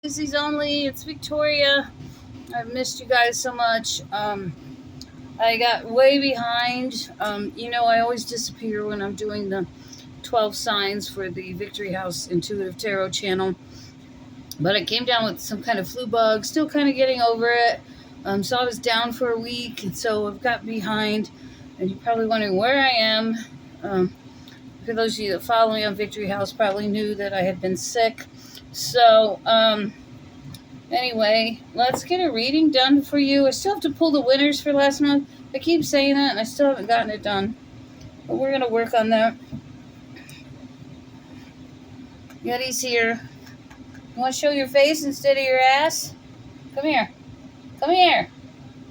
Pisces only. It's Victoria. I've missed you guys so much. I got way behind. I always disappear when I'm doing the 12 signs for the Victory House Intuitive Tarot channel. But I came down with some kind of flu bug, still kind of getting over it. So I was down for a week, and so I've got behind. And you're probably wondering where I am. For those of you that follow me on Victory House, probably knew that I had been sick. So, anyway, let's get a reading done for you. I still have to pull the winners for last month. I keep saying that, and I still haven't gotten it done. But we're going to work on that. Yeti's here. You want to show your face instead of your ass? Come here. Come here.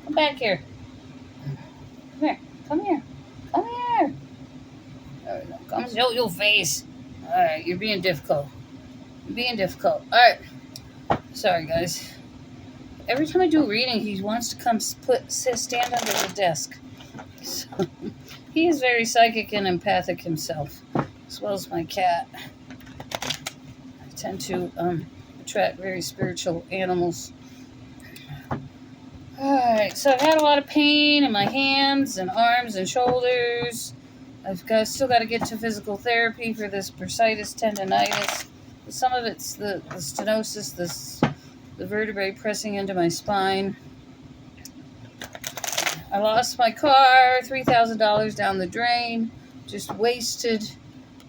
Come back here. Come here. Come here. Come here. There we go. Come show your face. All right, you're being difficult. You're being difficult. All right. Sorry, guys. Every time I do a reading, he wants to come stand under the desk. So, he is very psychic and empathic himself, as well as my cat. I tend to attract very spiritual animals. Alright, so I've had a lot of pain in my hands and arms and shoulders. Still got to get to physical therapy for this bursitis tendonitis. Some of it's the stenosis, the vertebrae pressing into my spine. I lost my car, $3,000 down the drain, just wasted.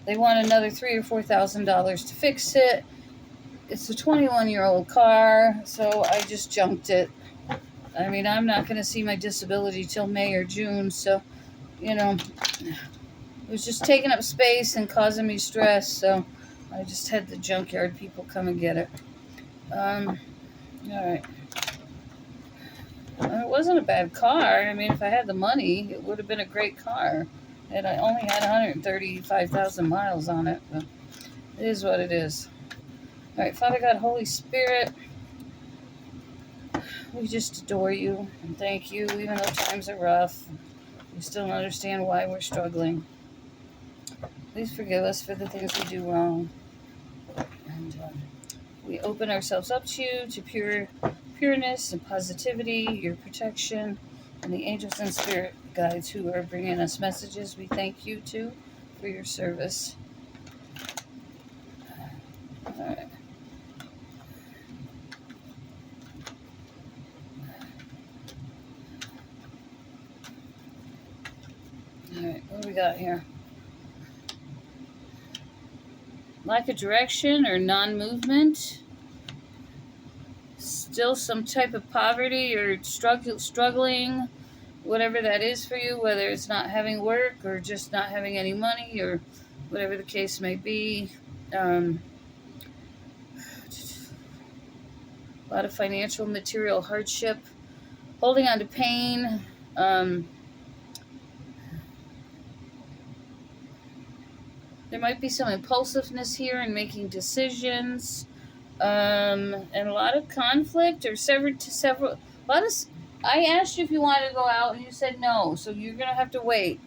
They want another $3,000 or $4,000 to fix it. It's a 21-year-old car, so I just junked it. I mean, I'm not going to see my disability till May or June, so, it was just taking up space and causing me stress, so I just had the junkyard people come and get it. All right. It wasn't a bad car. I mean, if I had the money, it would have been a great car. And I only had 135,000 miles on it, but it is what it is. All right, Father God, Holy Spirit, we just adore you and thank you, even though times are rough. We still don't understand why we're struggling. Please forgive us for the things we do wrong. And we open ourselves up to you, to pureness and positivity, your protection, and the angels and spirit guides who are bringing us messages. We thank you, too, for your service. All right. All right, what do we got here? Lack of direction or non-movement. Still some type of poverty or struggling, whatever that is for you, whether it's not having work or just not having any money or whatever the case may be. A lot of financial, material hardship, holding on to pain. There might be some impulsiveness here in making decisions, and a lot of conflict or I asked you if you wanted to go out, and you said no, so you're going to have to wait.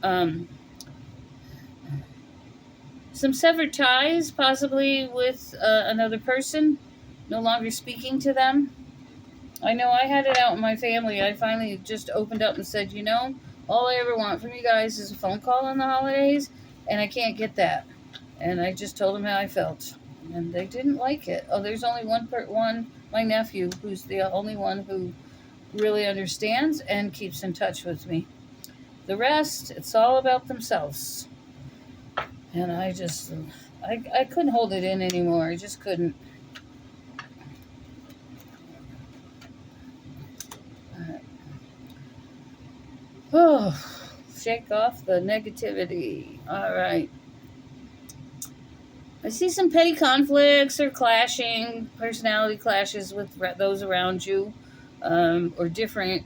Some severed ties, possibly with another person, no longer speaking to them. I know I had it out in my family. I finally just opened up and said, all I ever want from you guys is a phone call on the holidays, and I can't get that. And I just told them how I felt. And they didn't like it. Oh, there's only one, my nephew, who's the only one who really understands and keeps in touch with me. The rest, it's all about themselves. And I couldn't hold it in anymore. I just couldn't. Oh, shake off the negativity. All right. I see some petty conflicts or clashing, personality clashes with those around you, or differing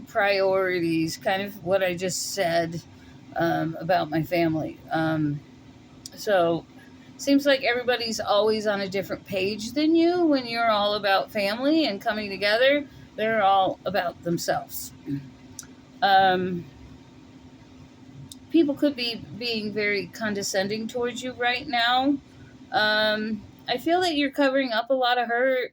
priorities, kind of what I just said about my family. So seems like everybody's always on a different page than you when you're all about family and coming together. They're all about themselves. People could be being very condescending towards you right now. I feel that you're covering up a lot of hurt.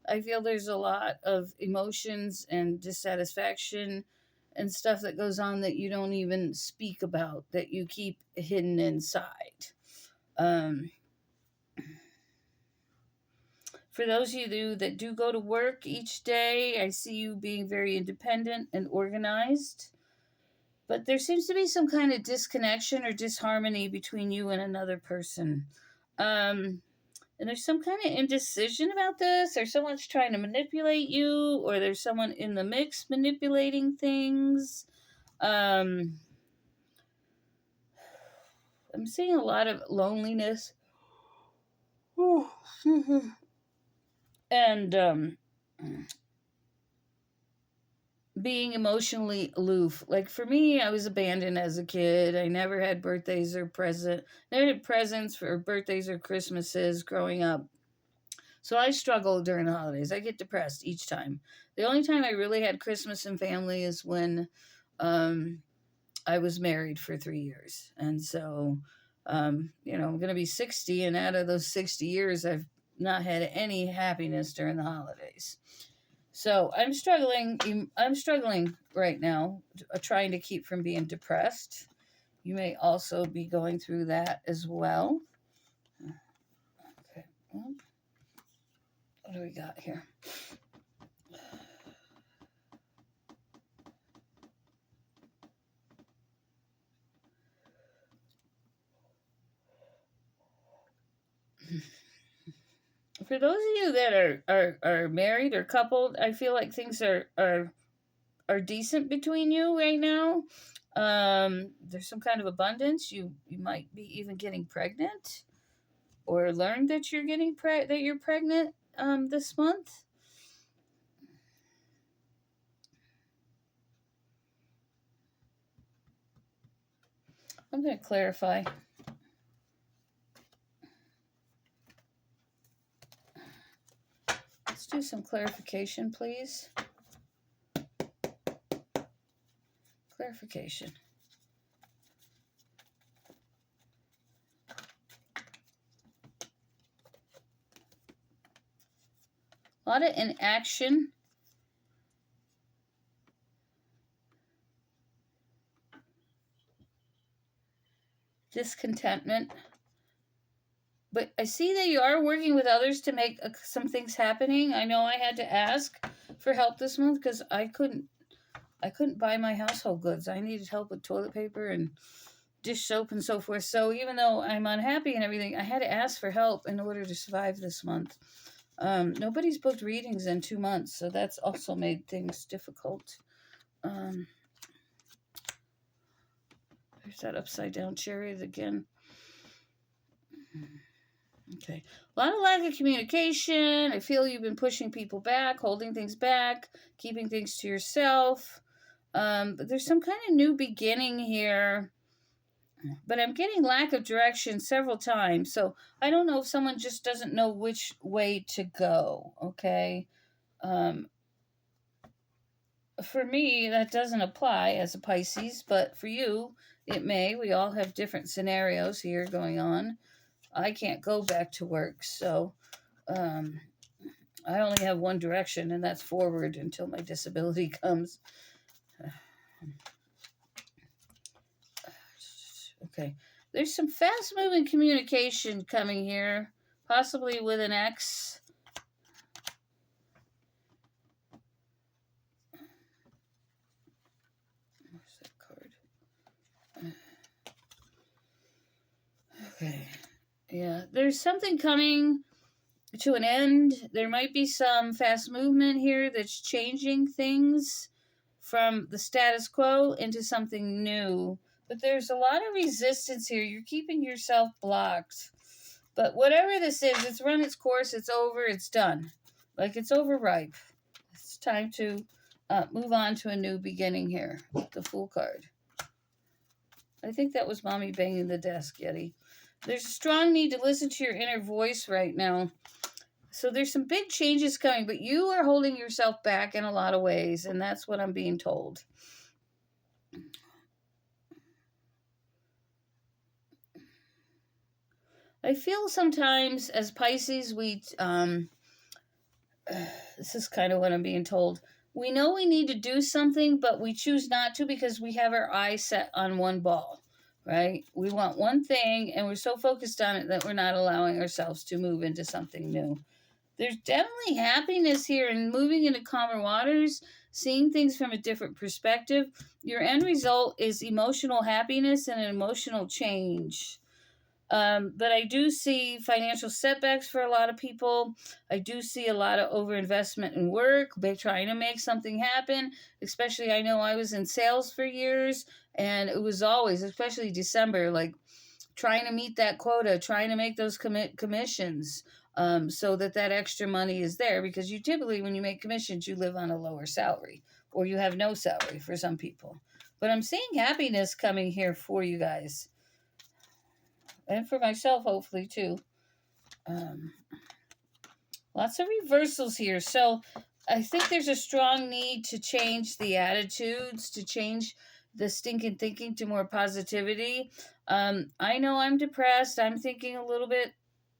I feel there's a lot of emotions and dissatisfaction and stuff that goes on that you don't even speak about, that you keep hidden inside. Um, for those of you that do go to work each day, I see you being very independent and organized. But there seems to be some kind of disconnection or disharmony between you and another person. And there's some kind of indecision about this, or someone's trying to manipulate you, or there's someone in the mix manipulating things. I'm seeing a lot of loneliness. And being emotionally aloof. Like for me, I was abandoned as a kid. I never had birthdays or never had presents for birthdays or Christmases growing up. So I struggle during the holidays. I get depressed each time. The only time I really had Christmas and family is when I was married for 3 years. And so, I'm going to be 60, and out of those 60 years, I've not had any happiness during the holidays. So I'm struggling. I'm struggling right now, trying to keep from being depressed. You may also be going through that as well. Okay. Well, what do we got here? For those of you that are married or coupled, I feel like things are decent between you right now. There's some kind of abundance. You might be even getting pregnant, or learned that you're that you're pregnant this month. I'm going to clarify. Let's do some clarification, please. Clarification. A lot of inaction. Discontentment. But I see that you are working with others to make some things happening. I know I had to ask for help this month because I couldn't buy my household goods. I needed help with toilet paper and dish soap and so forth. So even though I'm unhappy and everything, I had to ask for help in order to survive this month. Nobody's booked readings in 2 months, so that's also made things difficult. There's that upside down chariot again. Okay. A lot of lack of communication. I feel you've been pushing people back, holding things back, keeping things to yourself. But there's some kind of new beginning here. But I'm getting lack of direction several times. So I don't know if someone just doesn't know which way to go. Okay. For me, that doesn't apply as a Pisces, but for you, it may. We all have different scenarios here going on. I can't go back to work, so I only have one direction, and that's forward until my disability comes. Okay. There's some fast-moving communication coming here, possibly with an ex. Where's that card? Okay. Yeah, there's something coming to an end. There might be some fast movement here that's changing things from the status quo into something new. But there's a lot of resistance here. You're keeping yourself blocked. But whatever this is, it's run its course. It's over. It's done. Like it's overripe. It's time to move on to a new beginning here. The Fool card. I think that was Mommy banging the desk, Yeti. There's a strong need to listen to your inner voice right now. So there's some big changes coming, but you are holding yourself back in a lot of ways, and that's what I'm being told. I feel sometimes as Pisces, this is kind of what I'm being told. We know we need to do something, but we choose not to because we have our eyes set on one ball, right? We want one thing, and we're so focused on it that we're not allowing ourselves to move into something new. There's definitely happiness here and moving into calmer waters, seeing things from a different perspective. Your end result is emotional happiness and an emotional change. But I do see financial setbacks for a lot of people. I do see a lot of overinvestment in work, trying to make something happen. Especially, I know I was in sales for years, and it was always, especially December, like trying to meet that quota, trying to make those commissions, so that extra money is there. Because you typically, when you make commissions, you live on a lower salary, or you have no salary for some people. But I'm seeing happiness coming here for you guys. And for myself, hopefully, too. Lots of reversals here. So I think there's a strong need to change the attitudes, to change the stinking thinking to more positivity. I know I'm depressed. I'm thinking a little bit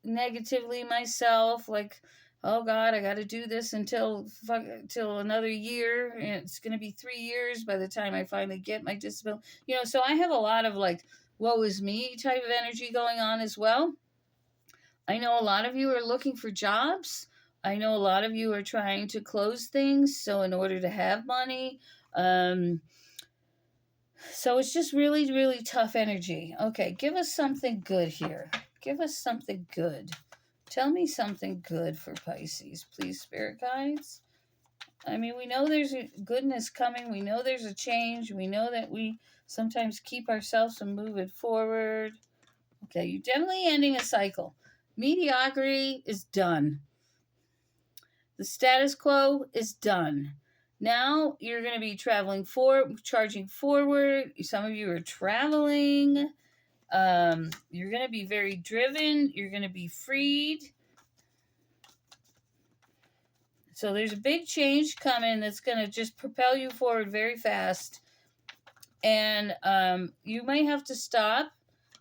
negatively myself, like, oh God, I got to do this until another year. And it's going to be 3 years by the time I finally get my disability. So I have a lot of like, woe is me type of energy going on as well. I know a lot of you are looking for jobs. I know a lot of you are trying to close things, so in order to have money. So it's just really, really tough energy. Okay, give us something good here. Give us something good. Tell me something good for Pisces, please, spirit guides. I mean, we know there's a goodness coming. We know there's a change. We know that we sometimes keep ourselves from moving forward. Okay, you're definitely ending a cycle. Mediocrity is done. The status quo is done. Now you're going to be charging forward. Some of you are traveling. You're going to be very driven. You're going to be freed. So there's a big change coming that's going to just propel you forward very fast. And you may have to stop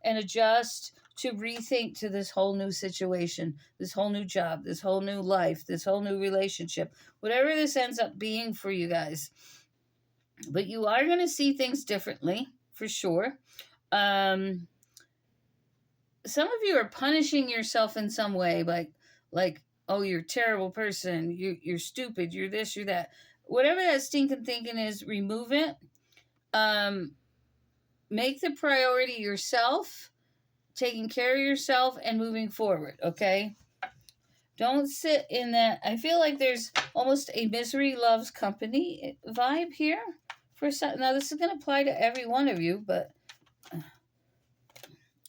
and adjust to rethink to this whole new situation, this whole new job, this whole new life, this whole new relationship, whatever this ends up being for you guys. But you are going to see things differently, for sure. Some of you are punishing yourself in some way, like, oh, you're a terrible person, you're stupid, you're this, you're that. Whatever that stinking thinking is, remove it. Make the priority yourself, taking care of yourself and moving forward, okay? Don't sit in that. I feel like there's almost a misery loves company vibe here. Now, this is going to apply to every one of you, but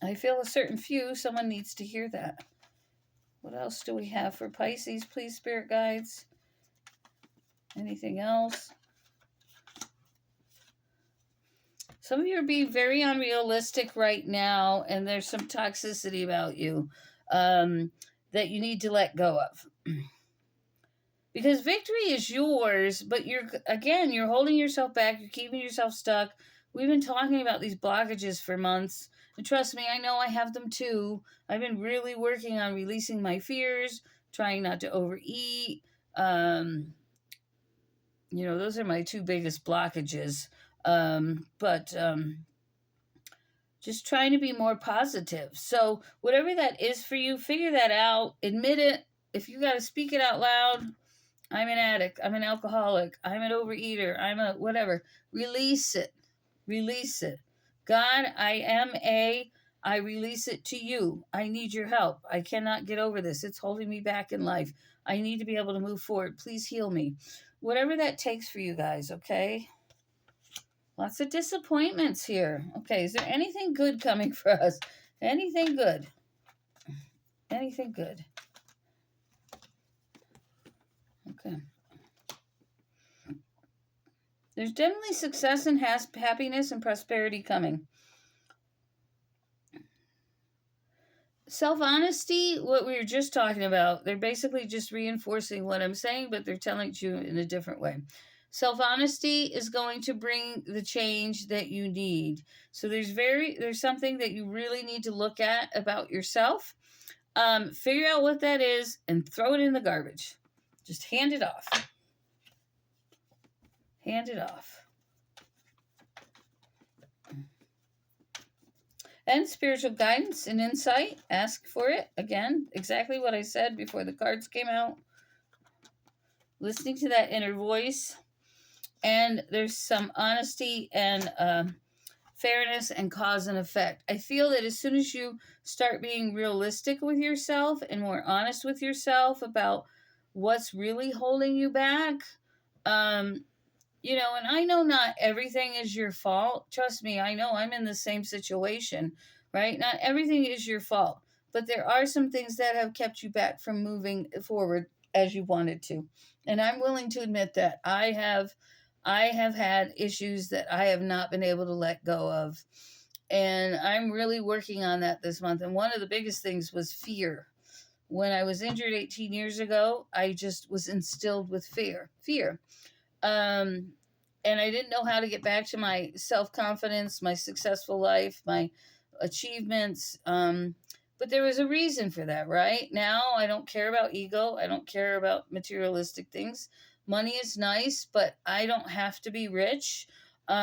I feel a certain few. Someone needs to hear that. What else do we have for Pisces, please, spirit guides? Anything else? Some of you are being very unrealistic right now, and there's some toxicity about you that you need to let go of. Because victory is yours, but you're holding yourself back. You're keeping yourself stuck. We've been talking about these blockages for months. And trust me, I know I have them too. I've been really working on releasing my fears, trying not to overeat. Those are my two biggest blockages. Just trying to be more positive. So whatever that is for you, figure that out. Admit it. If you got to speak it out loud, I'm an addict, I'm an alcoholic, I'm an overeater, I'm a whatever. Release it. Release it. God, I release it to you. I need your help. I cannot get over this. It's holding me back in life. I need to be able to move forward. Please heal me. Whatever that takes for you guys, okay? Lots of disappointments here. Okay, is there anything good coming for us? Anything good? Anything good? Okay. There's definitely success and happiness and prosperity coming. Self-honesty, what we were just talking about, they're basically just reinforcing what I'm saying, but they're telling it to you in a different way. Self-honesty is going to bring the change that you need. So there's something that you really need to look at about yourself. Figure out what that is and throw it in the garbage. Just hand it off. Hand it off. And spiritual guidance and insight. Ask for it. Again, exactly what I said before the cards came out. Listening to that inner voice. And there's some honesty and fairness and cause and effect. I feel that as soon as you start being realistic with yourself and more honest with yourself about what's really holding you back, you know, and I know not everything is your fault. Trust me, I know I'm in the same situation, right? Not everything is your fault, but there are some things that have kept you back from moving forward as you wanted to. And I'm willing to admit that I have had issues that I have not been able to let go of. And I'm really working on that this month. And one of the biggest things was fear. When I was injured 18 years ago, I just was instilled with fear. And I didn't know how to get back to my self-confidence, my successful life, my achievements. But there was a reason for that, right? Now I don't care about ego. I don't care about materialistic things. Money is nice, but I don't have to be rich. But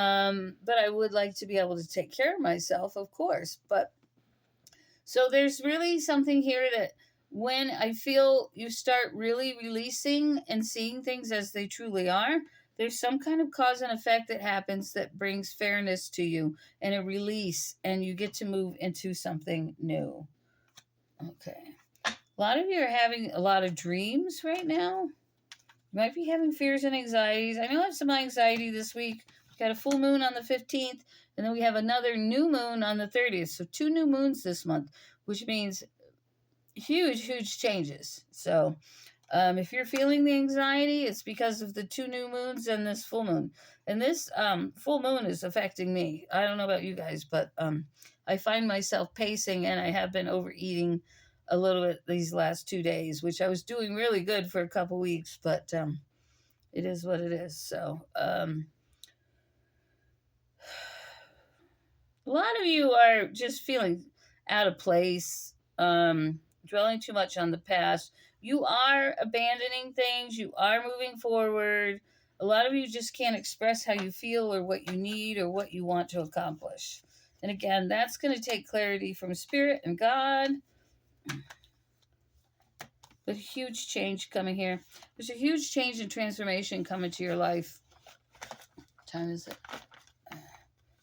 I would like to be able to take care of myself, of course. But so there's really something here that when I feel you start really releasing and seeing things as they truly are, there's some kind of cause and effect that happens that brings fairness to you and a release, and you get to move into something new. Okay. A lot of you are having a lot of dreams right now. You might be having fears and anxieties. I know I have some anxiety this week. We got a full moon on the 15th, and then we have another new moon on the 30th. So 2 new moons this month, which means huge changes. So if you're feeling the anxiety, it's because of the 2 new moons and this full moon. And this full moon is affecting me. I don't know about you guys, but I find myself pacing, and I have been overeating a little bit these last 2 days, which I was doing really good for a couple weeks, but it is what it is. So a lot of you are just feeling out of place, dwelling too much on the past. You are abandoning things. You are moving forward. A lot of you just can't express how you feel or what you need or what you want to accomplish. And again, that's going to take clarity from Spirit and God. But a huge change coming here. There's a huge change and transformation coming to your life. What time is it?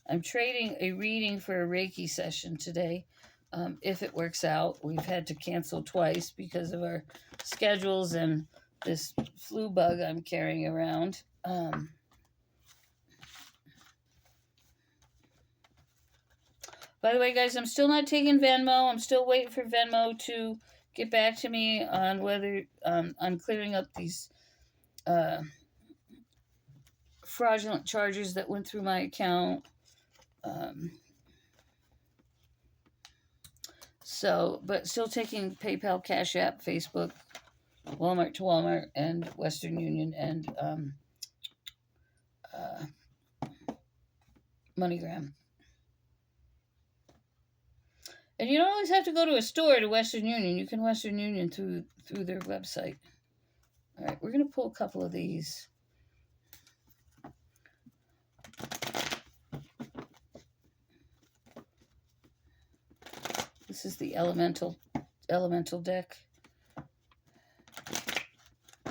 I'm trading a reading for a Reiki session today. If it works out. We've had to cancel twice because of our schedules and this flu bug I'm carrying around. By the way, guys, I'm still not taking Venmo. I'm still waiting for Venmo to get back to me on whether I'm clearing up these fraudulent charges that went through my account. But still taking PayPal, CashApp, Facebook, Walmart to Walmart, and Western Union, and MoneyGram. And you don't always have to go to a store to Western Union. You can Western Union through their website. All right, we're going to pull a couple of these. This is the elemental deck.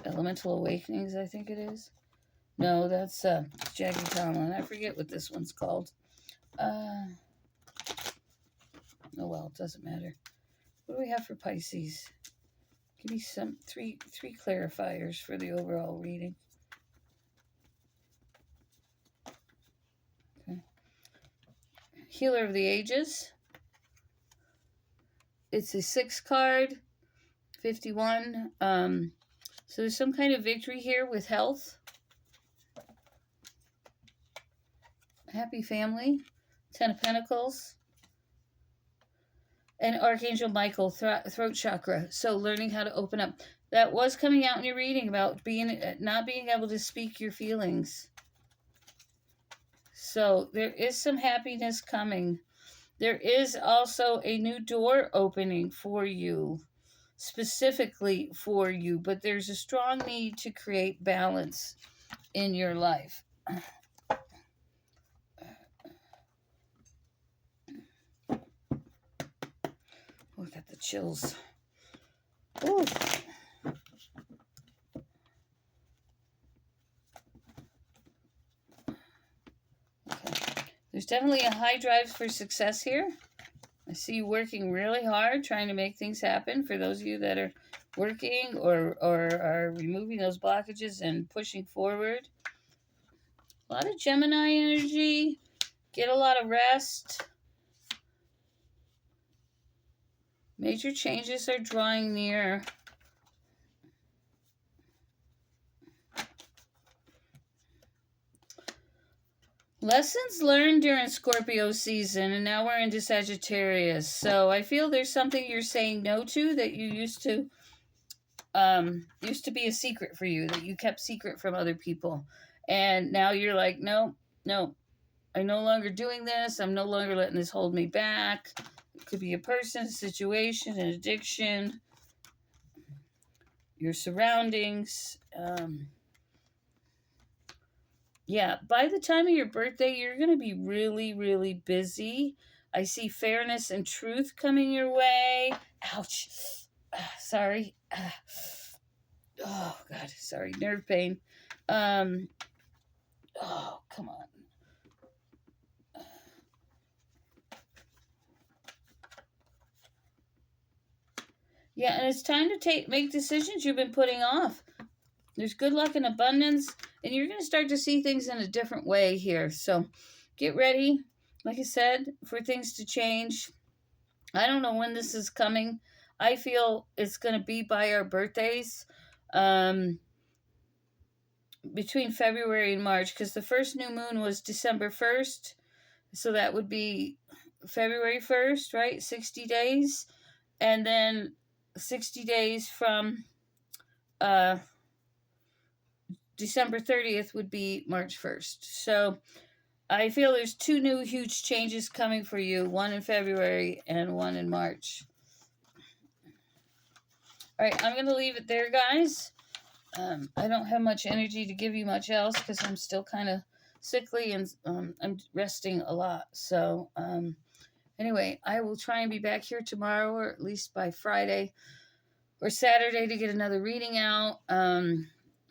Elemental Awakenings, I think it is. No, that's Jackie Tomlin. I forget what this one's called. Oh, well, it doesn't matter. What do we have for Pisces? Give me some three clarifiers for the overall reading. Okay. Healer of the Ages. It's a 6 card, 51. So there's some kind of victory here with health. Happy family. 10 of Pentacles. And Archangel Michael, throat chakra. So learning how to open up. That was coming out in your reading about not being able to speak your feelings. So there is some happiness coming. There is also a new door opening for you. specifically for you, but there's a strong need to create balance in your life. Oh, I got the chills. Ooh. Okay. There's definitely a high drive for success here. I see you working really hard, trying to make things happen. For those of you that are working or are removing those blockages and pushing forward. A lot of Gemini energy. Get a lot of rest. Major changes are drawing near. Lessons learned during Scorpio season, and now we're into Sagittarius. So I feel there's something you're saying no to that you used to be a secret for you, that you kept secret from other people. And now you're like, no, I'm no longer doing this. I'm no longer letting this hold me back. It could be a person, a situation, an addiction, your surroundings. Yeah, by the time of your birthday, you're going to be really, really busy. I see fairness and truth coming your way. Ouch. Sorry. Oh, God. Sorry. Nerve pain. Oh, come on. Yeah, and it's time to make decisions you've been putting off. There's good luck and abundance, and you're going to start to see things in a different way here. So get ready, like I said, for things to change. I don't know when this is coming. I feel it's going to be by our birthdays, between February and March, because the first new moon was December 1st. So that would be February 1st, right? 60 days. And then 60 days from December 30th would be March 1st. So I feel there's two new huge changes coming for you, one in February and one in March. All right, I'm going to leave it there, guys. I don't have much energy to give you much else because I'm still kind of sickly and I'm resting a lot. So anyway, I will try and be back here tomorrow, or at least by Friday or Saturday, to get another reading out.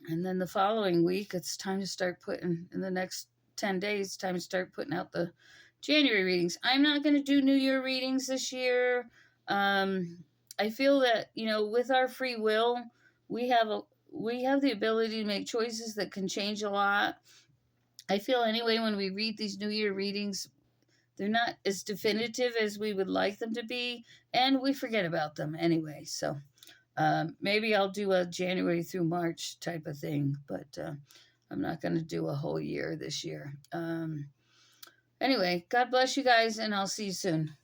And then the following week, it's time to start putting, in the next 10 days, time to start putting out the January readings. I'm not going to do New Year readings this year. I feel that, with our free will, we have the ability to make choices that can change a lot. I feel anyway, when we read these New Year readings, they're not as definitive as we would like them to be, and we forget about them anyway. So maybe I'll do a January through March type of thing, but I'm not going to do a whole year this year. Anyway, God bless you guys, and I'll see you soon.